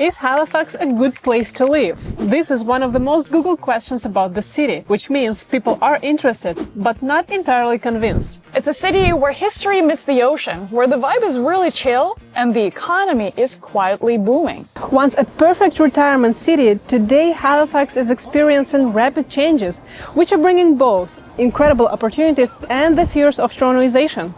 Is Halifax a good place to live? This is one of the most Googled questions about the city, which means people are interested, but not entirely convinced. It's a city where history meets the ocean, where the vibe is really chill and the economy is quietly booming. Once a perfect retirement city, today Halifax is experiencing rapid changes, which are bringing both incredible opportunities and the fears of Toronto-ization.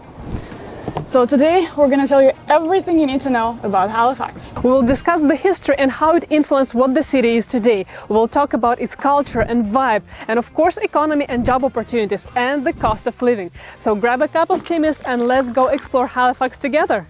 So today we're going to tell you everything you need to know about Halifax. We will discuss the history and how it influenced what the city is today. We will talk about its culture and vibe, and of course economy and job opportunities and the cost of living. So grab a cup of Timmy's and let's go explore Halifax together.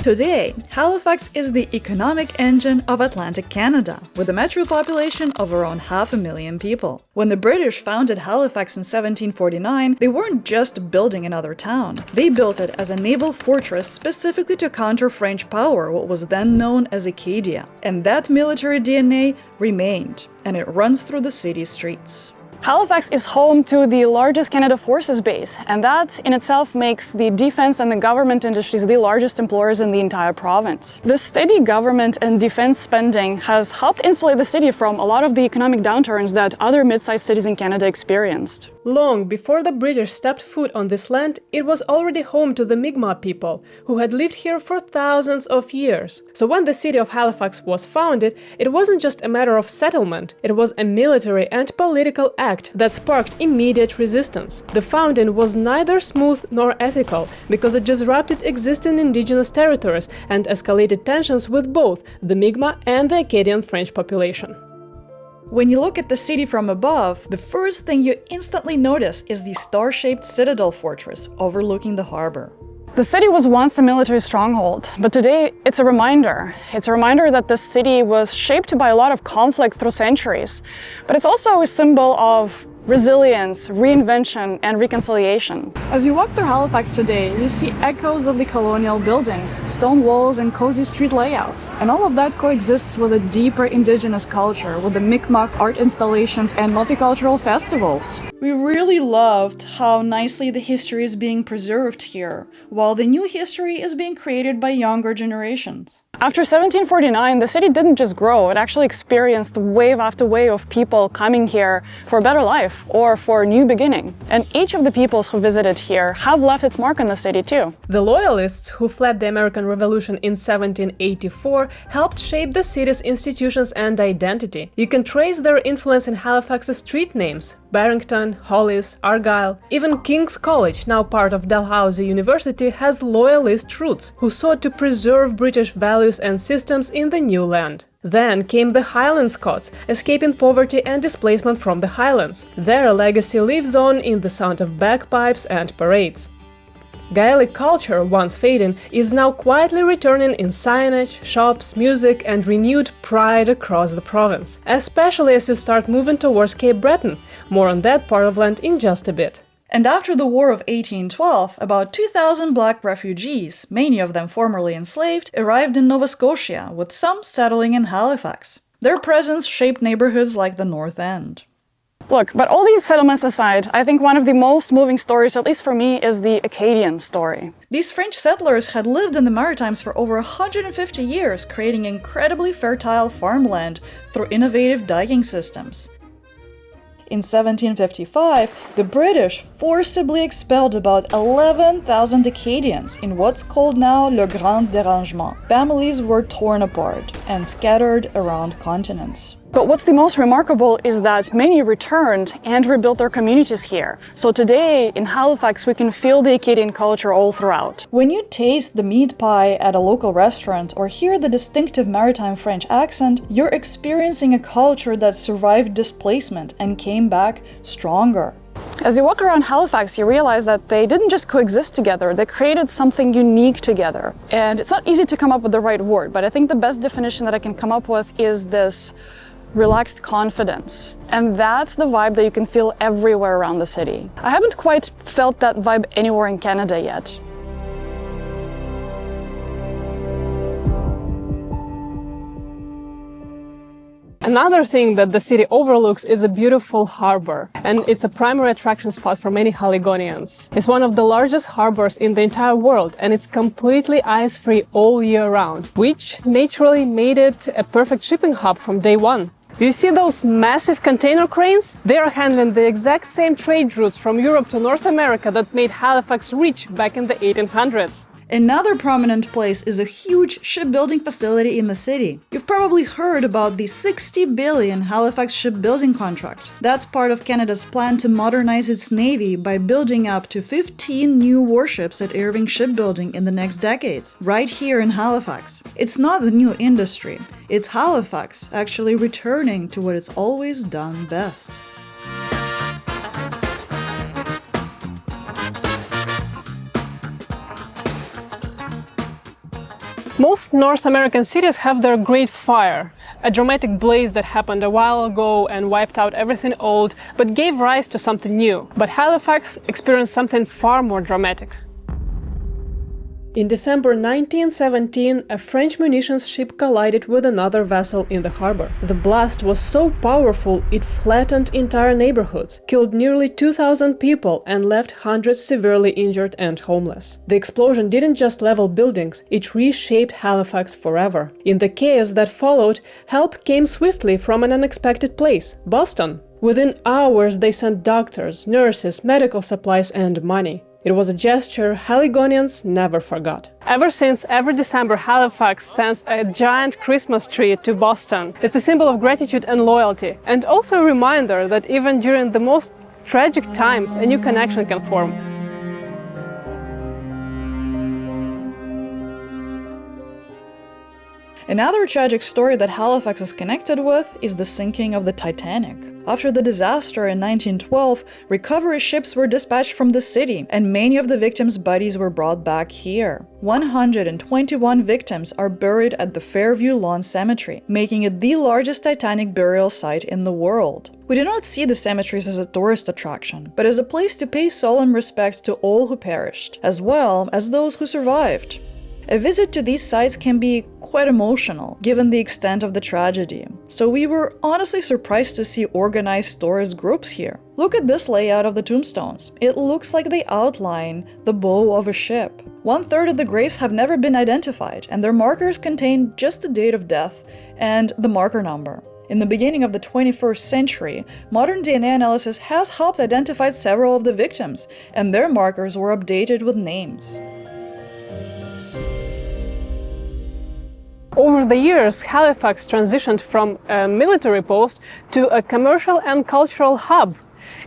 Today, Halifax is the economic engine of Atlantic Canada, with a metro population of around 500,000 people. When the British founded Halifax in 1749, they weren't just building another town. They built it as a naval fortress specifically to counter French power, what was then known as Acadia. And that military DNA remained, and it runs through the city streets. Halifax is home to the largest Canada Forces base, and that in itself makes the defense and the government industries the largest employers in the entire province. The steady government and defense spending has helped insulate the city from a lot of the economic downturns that other mid-sized cities in Canada experienced. Long before the British stepped foot on this land, it was already home to the Mi'kmaq people, who had lived here for thousands of years. So when the city of Halifax was founded, it wasn't just a matter of settlement, it was a military and political act that sparked immediate resistance. The founding was neither smooth nor ethical, because it disrupted existing indigenous territories and escalated tensions with both the Mi'kmaq and the Acadian French population. When you look at the city from above, the first thing you instantly notice is the star-shaped citadel fortress overlooking the harbor. The city was once a military stronghold, but today it's a reminder. It's a reminder that the city was shaped by a lot of conflict through centuries, but it's also a symbol of resilience, reinvention, and reconciliation. As you walk through Halifax today, you see echoes of the colonial buildings, stone walls, and cozy street layouts. And all of that coexists with a deeper indigenous culture, with the Mi'kmaq art installations and multicultural festivals. We really loved how nicely the history is being preserved here, while the new history is being created by younger generations. After 1749, the city didn't just grow, it actually experienced wave after wave of people coming here for a better life or for a new beginning. And each of the peoples who visited here have left its mark on the city too. The Loyalists, who fled the American Revolution in 1784, helped shape the city's institutions and identity. You can trace their influence in Halifax's street names: Barrington, Hollis, Argyle. Even King's College, now part of Dalhousie University, has Loyalist roots, who sought to preserve British values and systems in the new land. Then came the Highland Scots, escaping poverty and displacement from the Highlands. Their legacy lives on in the sound of bagpipes and parades. Gaelic culture, once fading, is now quietly returning in signage, shops, music, and renewed pride across the province, especially as you start moving towards Cape Breton. More on that part of land in just a bit. And after the War of 1812, about 2,000 black refugees, many of them formerly enslaved, arrived in Nova Scotia, with some settling in Halifax. Their presence shaped neighborhoods like the North End. Look, but all these settlements aside, I think one of the most moving stories, at least for me, is the Acadian story. These French settlers had lived in the Maritimes for over 150 years, creating incredibly fertile farmland through innovative diking systems. In 1755, the British forcibly expelled about 11,000 Acadians in what's called now Le Grand Dérangement. Families were torn apart and scattered around continents. But what's the most remarkable is that many returned and rebuilt their communities here. So today, in Halifax, we can feel the Acadian culture all throughout. When you taste the meat pie at a local restaurant or hear the distinctive Maritime French accent, you're experiencing a culture that survived displacement and came back stronger. As you walk around Halifax, you realize that they didn't just coexist together, they created something unique together. And it's not easy to come up with the right word, but I think the best definition that I can come up with is this relaxed confidence. And that's the vibe that you can feel everywhere around the city. I haven't quite felt that vibe anywhere in Canada yet. Another thing that the city overlooks is a beautiful harbor, and it's a primary attraction spot for many Haligonians. It's one of the largest harbors in the entire world, and it's completely ice-free all year round, which naturally made it a perfect shipping hub from day one. You see those massive container cranes? They are handling the exact same trade routes from Europe to North America that made Halifax rich back in the 1800s. Another prominent place is a huge shipbuilding facility in the city. You've probably heard about the $60 billion Halifax shipbuilding contract. That's part of Canada's plan to modernize its navy by building up to 15 new warships at Irving Shipbuilding in the next decades, right here in Halifax. It's not the new industry, it's Halifax actually returning to what it's always done best. Most North American cities have their Great Fire, a dramatic blaze that happened a while ago and wiped out everything old, but gave rise to something new. But Halifax experienced something far more dramatic. In December 1917, a French munitions ship collided with another vessel in the harbor. The blast was so powerful it flattened entire neighborhoods, killed nearly 2,000 people, and left hundreds severely injured and homeless. The explosion didn't just level buildings, it reshaped Halifax forever. In the chaos that followed, help came swiftly from an unexpected place: Boston. Within hours, they sent doctors, nurses, medical supplies, and money. It was a gesture Haligonians never forgot. Ever since, every December, Halifax sends a giant Christmas tree to Boston. It's a symbol of gratitude and loyalty, and also a reminder that even during the most tragic times, a new connection can form. Another tragic story that Halifax is connected with is the sinking of the Titanic. After the disaster in 1912, recovery ships were dispatched from the city, and many of the victims' bodies were brought back here. 121 victims are buried at the Fairview Lawn Cemetery, making it the largest Titanic burial site in the world. We do not see the cemeteries as a tourist attraction, but as a place to pay solemn respect to all who perished, as well as those who survived. A visit to these sites can be quite emotional, given the extent of the tragedy, so we were honestly surprised to see organized tourist groups here. Look at this layout of the tombstones. It looks like they outline the bow of a ship. 1/3 of the graves have never been identified, and their markers contain just the date of death and the marker number. In the beginning of the 21st century, modern DNA analysis has helped identify several of the victims, and their markers were updated with names. Over the years, Halifax transitioned from a military post to a commercial and cultural hub.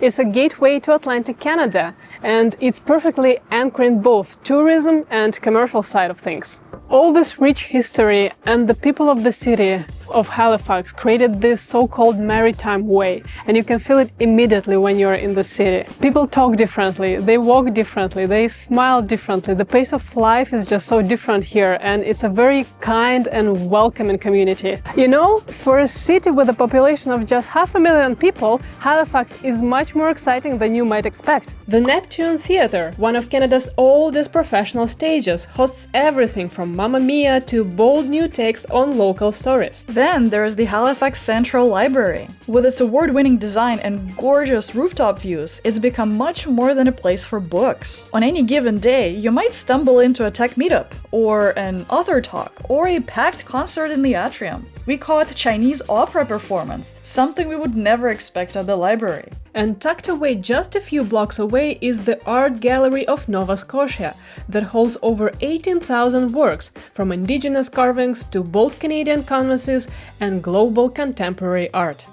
It's a gateway to Atlantic Canada, and it's perfectly anchoring both tourism and commercial side of things. All this rich history and the people of the city of Halifax created this so-called Maritime way, and you can feel it immediately when you're in the city. People talk differently, they walk differently, they smile differently. The pace of life is just so different here, and it's a very kind and welcoming community. You know, for a city with a population of just 500,000 people, Halifax is much more exciting than you might expect. The Neptune Theatre, one of Canada's oldest professional stages, hosts everything from Mamma Mia to bold new takes on local stories. Then there's the Halifax Central Library. With its award-winning design and gorgeous rooftop views, it's become much more than a place for books. On any given day, you might stumble into a tech meetup, or an author talk, or a packed concert in the atrium. We caught Chinese opera performance, something we would never expect at the library. And tucked away just a few blocks away is the Art Gallery of Nova Scotia, that holds over 18,000 works, from indigenous carvings to bold Canadian canvases and global contemporary art.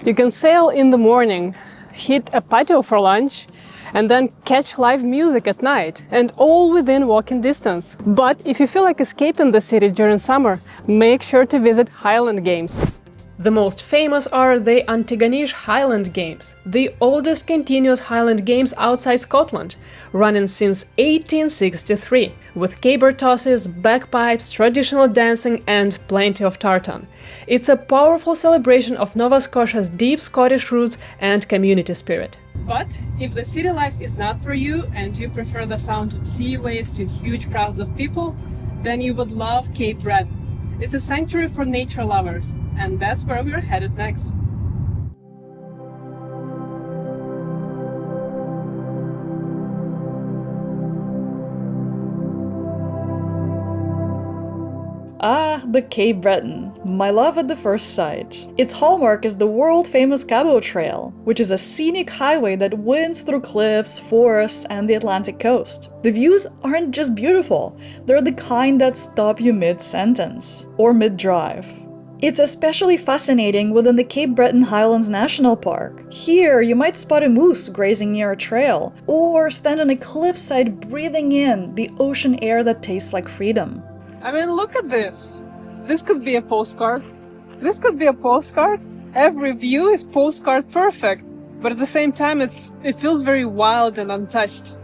You can sail in the morning, hit a patio for lunch, and then catch live music at night, and all within walking distance. But if you feel like escaping the city during summer, make sure to visit Highland Games. The most famous are the Antigonish Highland Games, the oldest continuous Highland Games outside Scotland, running since 1863, with caber tosses, bagpipes, traditional dancing, and plenty of tartan. It's a powerful celebration of Nova Scotia's deep Scottish roots and community spirit. But if the city life is not for you and you prefer the sound of sea waves to huge crowds of people, then you would love Cape Breton. It's a sanctuary for nature lovers, and that's where we're headed next. Ah, the Cape Breton, my love at the first sight. Its hallmark is the world-famous Cabo Trail, which is a scenic highway that winds through cliffs, forests, and the Atlantic coast. The views aren't just beautiful, they're the kind that stop you mid-sentence, or mid-drive. It's especially fascinating within the Cape Breton Highlands National Park. Here, you might spot a moose grazing near a trail, or stand on a cliffside breathing in the ocean air that tastes like freedom. I mean, look at this. This could be a postcard. This could be a postcard. Every view is postcard perfect, but at the same time, it feels very wild and untouched.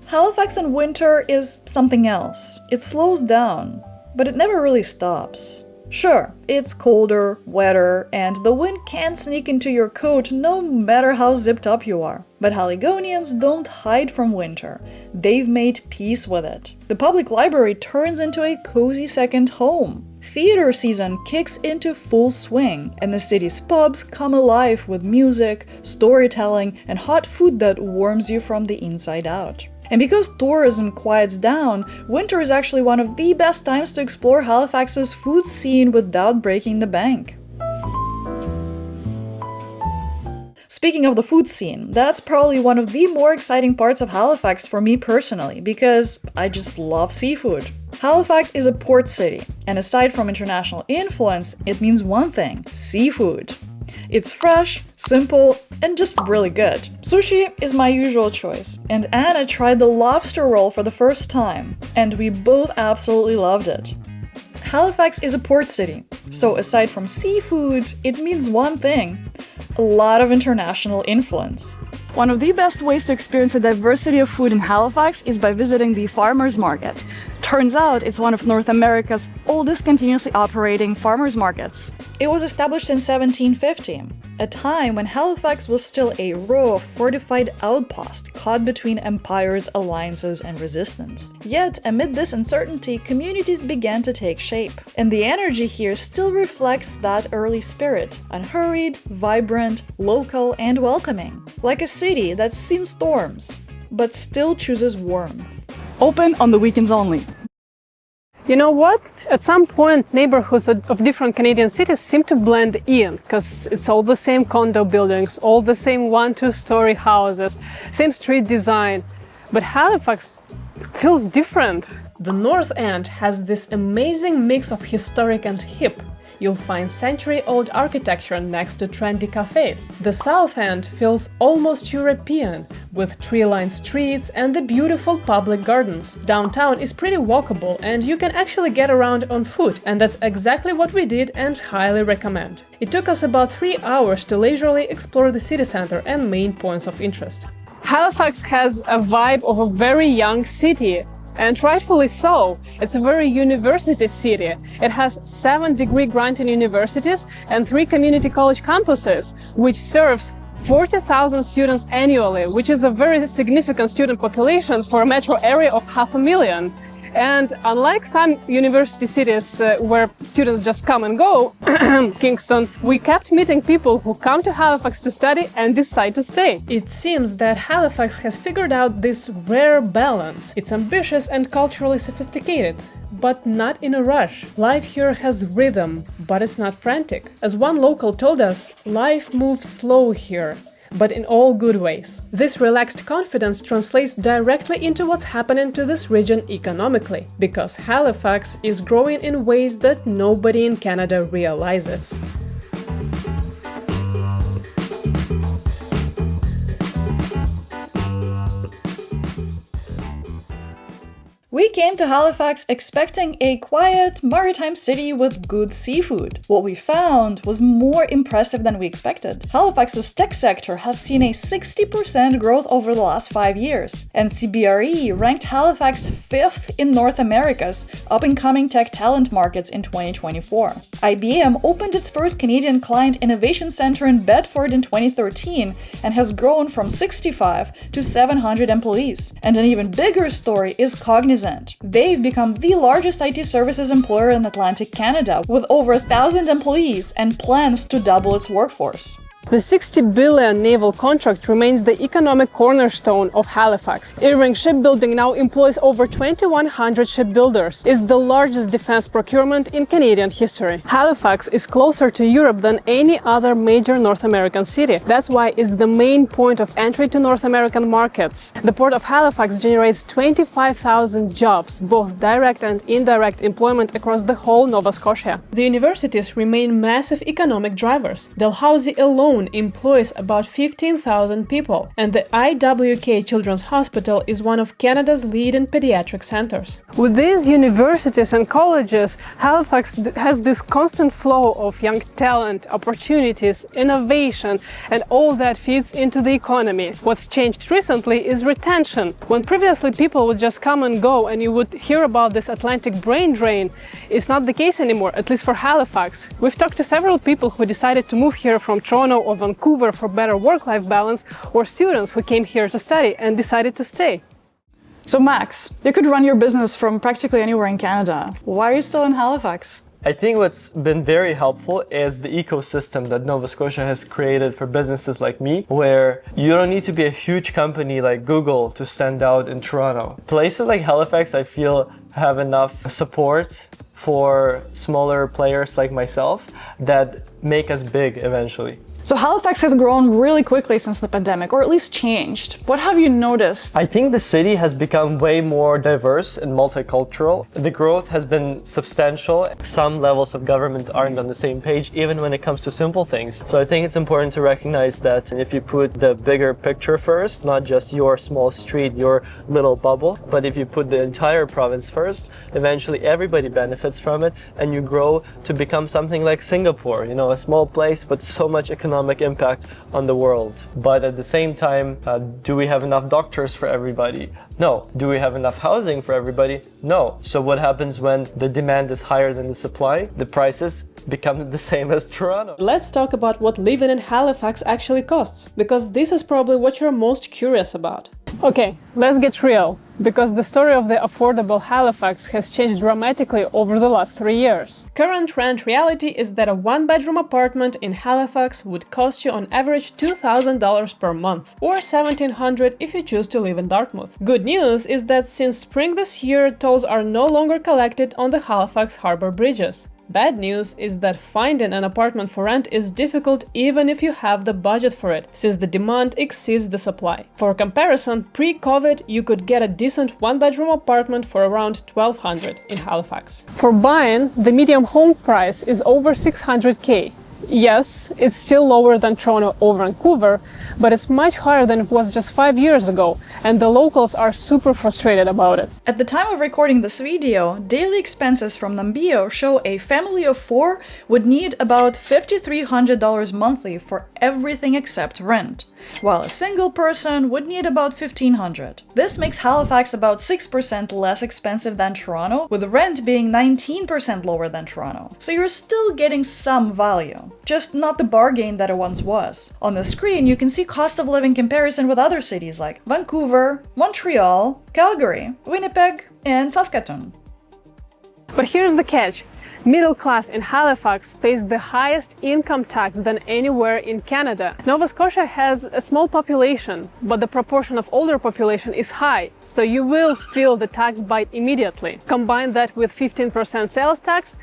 Halifax in winter is something else. It slows down, but it never really stops. Sure, it's colder, wetter, and the wind can sneak into your coat no matter how zipped up you are. But Haligonians don't hide from winter. They've made peace with it. The public library turns into a cozy second home. Theater season kicks into full swing, and the city's pubs come alive with music, storytelling, and hot food that warms you from the inside out. And because tourism quiets down, winter is actually one of the best times to explore Halifax's food scene without breaking the bank. Speaking of the food scene, that's probably one of the more exciting parts of Halifax for me personally, because I just love seafood. Halifax is a port city, and aside from international influence, it means one thing: seafood. It's fresh, simple, and just really good. Sushi is my usual choice, and Anna tried the lobster roll for the first time, and we both absolutely loved it. Halifax is a port city, so aside from seafood, it means one thing: a lot of international influence. One of the best ways to experience the diversity of food in Halifax is by visiting the Farmers Market. Turns out it's one of North America's oldest continuously operating farmers markets. It was established in 1750, a time when Halifax was still a raw, fortified outpost caught between empires, alliances, and resistance. Yet, amid this uncertainty, communities began to take shape. And the energy here still reflects that early spirit: unhurried, vibrant, local, and welcoming. Like a city that's seen storms, but still chooses warmth. Open on the weekends only. You know what? At some point, neighborhoods of different Canadian cities seem to blend in, because it's all the same condo buildings, all the same 1-2-story houses, same street design. But Halifax feels different. The North End has this amazing mix of historic and hip. You'll find century-old architecture next to trendy cafes. The South End feels almost European, with tree-lined streets and the beautiful public gardens. Downtown is pretty walkable, and you can actually get around on foot, and that's exactly what we did and highly recommend. It took us about 3 hours to leisurely explore the city center and main points of interest. Halifax has a vibe of a very young city. And rightfully so. It's a very university city. It has 7 degree-granting universities and 3 community college campuses, which serves 40,000 students annually, which is a very significant student population for a metro area of 500,000. And unlike some university cities where students just come and go, Kingston, we kept meeting people who come to Halifax to study and decide to stay. It seems that Halifax has figured out this rare balance. It's ambitious and culturally sophisticated, but not in a rush. Life here has rhythm, but it's not frantic. As one local told us, life moves slow here, but in all good ways. This relaxed confidence translates directly into what's happening to this region economically, because Halifax is growing in ways that nobody in Canada realizes. We came to Halifax expecting a quiet, maritime city with good seafood. What we found was more impressive than we expected. Halifax's tech sector has seen a 60% growth over the last 5 years, and CBRE ranked Halifax 5th in North America's up-and-coming tech talent markets in 2024. IBM opened its first Canadian Client Innovation Center in Bedford in 2013 and has grown from 65 to 700 employees. And an even bigger story is Cognizant. They've become the largest IT services employer in Atlantic Canada, with over 1,000 employees and plans to double its workforce. The $60 billion naval contract remains the economic cornerstone of Halifax. Irving Shipbuilding now employs over 2,100 shipbuilders, is the largest defense procurement in Canadian history. Halifax is closer to Europe than any other major North American city. That's why it's the main point of entry to North American markets. The Port of Halifax generates 25,000 jobs, both direct and indirect employment across the whole Nova Scotia. The universities remain massive economic drivers. Dalhousie alone employs about 15,000 people, and the IWK Children's Hospital is one of Canada's leading pediatric centers. With these universities and colleges, Halifax has this constant flow of young talent, opportunities, innovation, and all that feeds into the economy. What's changed recently is retention. When previously people would just come and go and you would hear about this Atlantic brain drain, it's not the case anymore, at least for Halifax. We've talked to several people who decided to move here from Toronto or Vancouver for better work-life balance, or students who came here to study and decided to stay. So Max, you could run your business from practically anywhere in Canada. Why are you still in Halifax? I think what's been very helpful is the ecosystem that Nova Scotia has created for businesses like me, where you don't need to be a huge company like Google to stand out in Toronto. Places like Halifax, I feel, have enough support for smaller players like myself that make us big eventually. So Halifax has grown really quickly since the pandemic, or at least changed. What have you noticed? I think the city has become way more diverse and multicultural. The growth has been substantial. Some levels of government aren't on the same page, even when it comes to simple things. So I think it's important to recognize that if you put the bigger picture first, not just your small street, your little bubble, but if you put the entire province first, eventually everybody benefits from it, and you grow to become something like Singapore, a small place, but so much economic impact on the world. But at the same time, do we have enough doctors for everybody? No. Do we have enough housing for everybody? No. So what happens when the demand is higher than the supply? The prices become the same as Toronto. Let's talk about what living in Halifax actually costs, because this is probably what you're most curious about. Okay, let's get real, because the story of the affordable Halifax has changed dramatically over the last 3 years. Current rent reality is that a one-bedroom apartment in Halifax would cost you on average $2,000 per month, or $1,700 if you choose to live in Dartmouth. Good news is that since spring this year, tolls are no longer collected on the Halifax Harbour bridges. Bad news is that finding an apartment for rent is difficult even if you have the budget for it, since the demand exceeds the supply. For comparison, pre-COVID, you could get a decent one-bedroom apartment for around $1,200 in Halifax. For buying, the median home price is over $600K. Yes, it's still lower than Toronto or Vancouver, but it's much higher than it was just 5 years ago, and the locals are super frustrated about it. At the time of recording this video, daily expenses from Nambio show a family of 4 would need about $5,300 monthly for everything except rent, while a single person would need about $1,500. This makes Halifax about 6% less expensive than Toronto, with rent being 19% lower than Toronto. So you're still getting some value, just not the bargain that it once was. On the screen, you can see cost of living comparison with other cities like Vancouver, Montreal, Calgary, Winnipeg, and Saskatoon. But here's the catch. Middle class in Halifax pays the highest income tax than anywhere in Canada. Nova Scotia has a small population, but the proportion of older population is high, so you will feel the tax bite immediately. Combine that with 15% sales tax,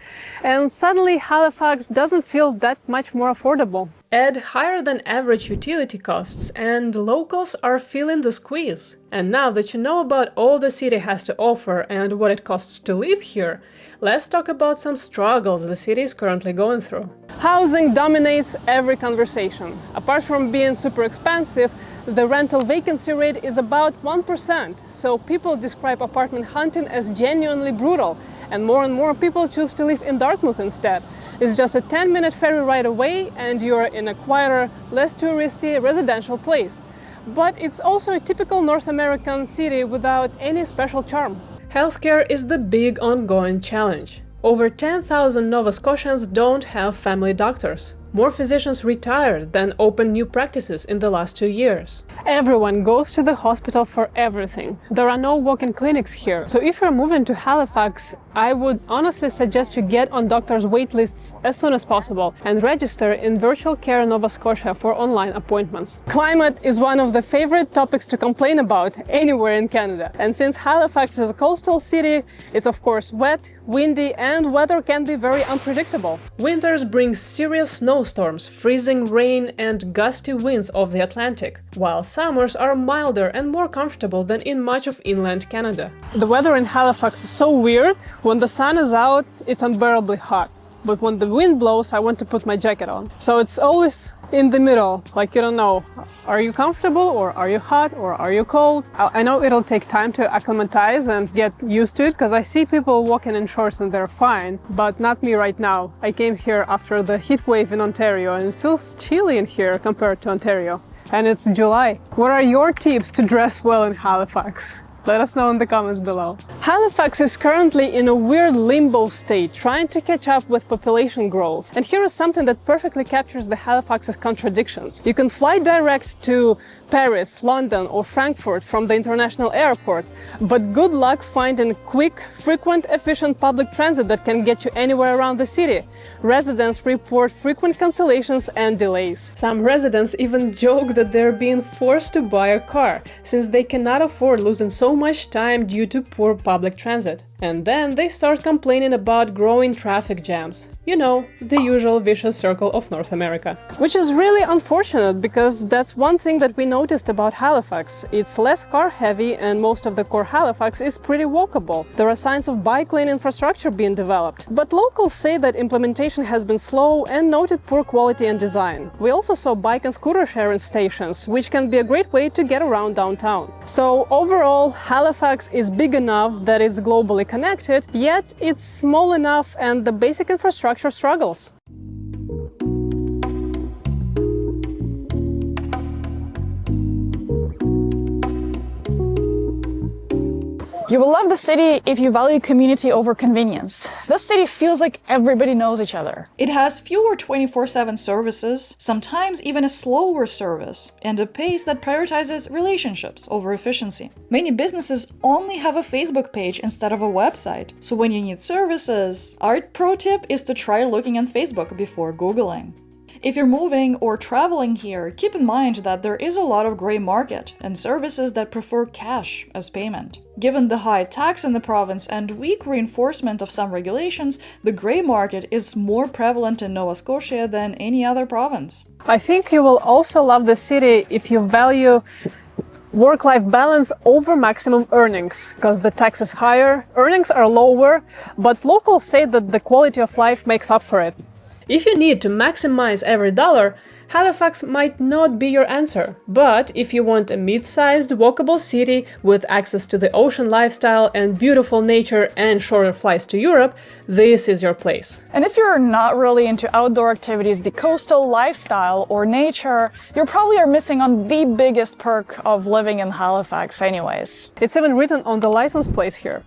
and suddenly Halifax doesn't feel that much more affordable. Add higher than average utility costs, and locals are feeling the squeeze. And now that you know about all the city has to offer and what it costs to live here, let's talk about some struggles the city is currently going through. Housing dominates every conversation. Apart from being super expensive, the rental vacancy rate is about 1%, so people describe apartment hunting as genuinely brutal, and more people choose to live in Dartmouth instead. It's just a 10-minute ferry ride away and you're in a quieter, less touristy residential place. But it's also a typical North American city without any special charm. Healthcare is the big ongoing challenge. Over 10,000 Nova Scotians don't have family doctors. More physicians retired than opened new practices in the last 2 years. Everyone goes to the hospital for everything. There are no walk-in clinics here. So if you're moving to Halifax, I would honestly suggest you get on doctors' wait lists as soon as possible and register in Virtual Care Nova Scotia for online appointments. Climate is one of the favorite topics to complain about anywhere in Canada. And since Halifax is a coastal city, it's of course wet, windy, and weather can be very unpredictable. Winters bring serious snowstorms, freezing rain, and gusty winds of the Atlantic, while summers are milder and more comfortable than in much of inland Canada. The weather in Halifax is so weird. When the sun is out, it's unbearably hot. But when the wind blows, I want to put my jacket on. So it's always in the middle, like you don't know, are you comfortable or are you hot or are you cold? I know it'll take time to acclimatize and get used to it, because I see people walking in shorts and they're fine, but not me right now. I came here after the heat wave in Ontario and it feels chilly in here compared to Ontario. And it's July. What are your tips to dress well in Halifax? Let us know in the comments below. Halifax is currently in a weird limbo state, trying to catch up with population growth. And here is something that perfectly captures the Halifax's contradictions. You can fly direct to Paris, London, or Frankfurt from the international airport, but good luck finding quick, frequent, efficient public transit that can get you anywhere around the city. Residents report frequent cancellations and delays. Some residents even joke that they're being forced to buy a car, since they cannot afford losing so much time due to poor public transit. And then they start complaining about growing traffic jams. You know, the usual vicious circle of North America. Which is really unfortunate, because that's one thing that we noticed about Halifax. It's less car-heavy and most of the core Halifax is pretty walkable. There are signs of bike lane infrastructure being developed. But locals say that implementation has been slow and noted poor quality and design. We also saw bike and scooter sharing stations, which can be a great way to get around downtown. So overall, Halifax is big enough that it's globally connected, yet it's small enough and the basic infrastructure struggles. You will love the city if you value community over convenience. This city feels like everybody knows each other. It has fewer 24/7 services, sometimes even a slower service, and a pace that prioritizes relationships over efficiency. Many businesses only have a Facebook page instead of a website, so when you need services, our pro tip is to try looking on Facebook before Googling. If you're moving or traveling here, keep in mind that there is a lot of gray market and services that prefer cash as payment. Given the high tax in the province and weak reinforcement of some regulations, the gray market is more prevalent in Nova Scotia than any other province. I think you will also love the city if you value work-life balance over maximum earnings, because the tax is higher, earnings are lower, but locals say that the quality of life makes up for it. If you need to maximize every dollar, Halifax might not be your answer. But if you want a mid-sized, walkable city with access to the ocean lifestyle and beautiful nature and shorter flights to Europe, this is your place. And if you're not really into outdoor activities, the coastal lifestyle, or nature, you probably are missing on the biggest perk of living in Halifax anyways. It's even written on the license plate here.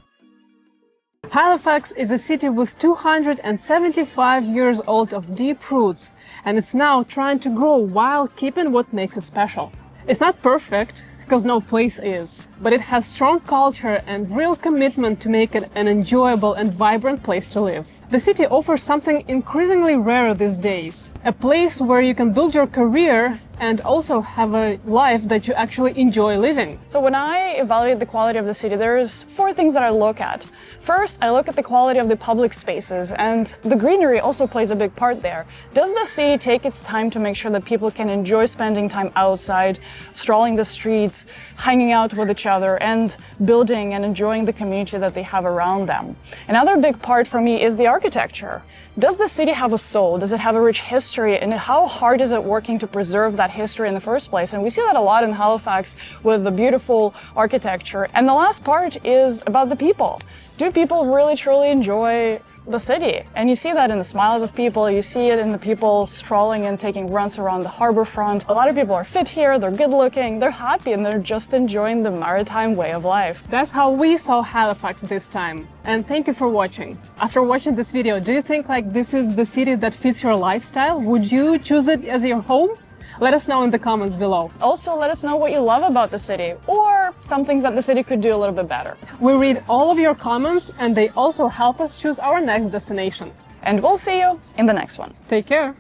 Halifax is a city with 275 years old of deep roots, and it's now trying to grow while keeping what makes it special. It's not perfect, because no place is, but it has strong culture and real commitment to make it an enjoyable and vibrant place to live. The city offers something increasingly rare these days, a place where you can build your career and also have a life that you actually enjoy living. So when I evaluate the quality of the city, there's 4 things that I look at. First, I look at the quality of the public spaces, and the greenery also plays a big part there. Does the city take its time to make sure that people can enjoy spending time outside, strolling the streets, hanging out with each other, and building and enjoying the community that they have around them? Another big part for me is the architecture. Does the city have a soul? Does it have a rich history? And how hard is it working to preserve that history in the first place? And we see that a lot in Halifax with the beautiful architecture. And the last part is about the people. Do people really truly enjoy the city? And you see that in the smiles of people, you see it in the people strolling and taking runs around the harbor front. A lot of people are fit here, they're good looking, they're happy, and they're just enjoying the maritime way of life. That's how we saw Halifax this time. And thank you for watching. After watching this video, do you think like this is the city that fits your lifestyle? Would you choose it as your home? Let us know in the comments below. Also, let us know what you love about the city, or some things that the city could do a little bit better. We read all of your comments, and they also help us choose our next destination. And we'll see you in the next one. Take care!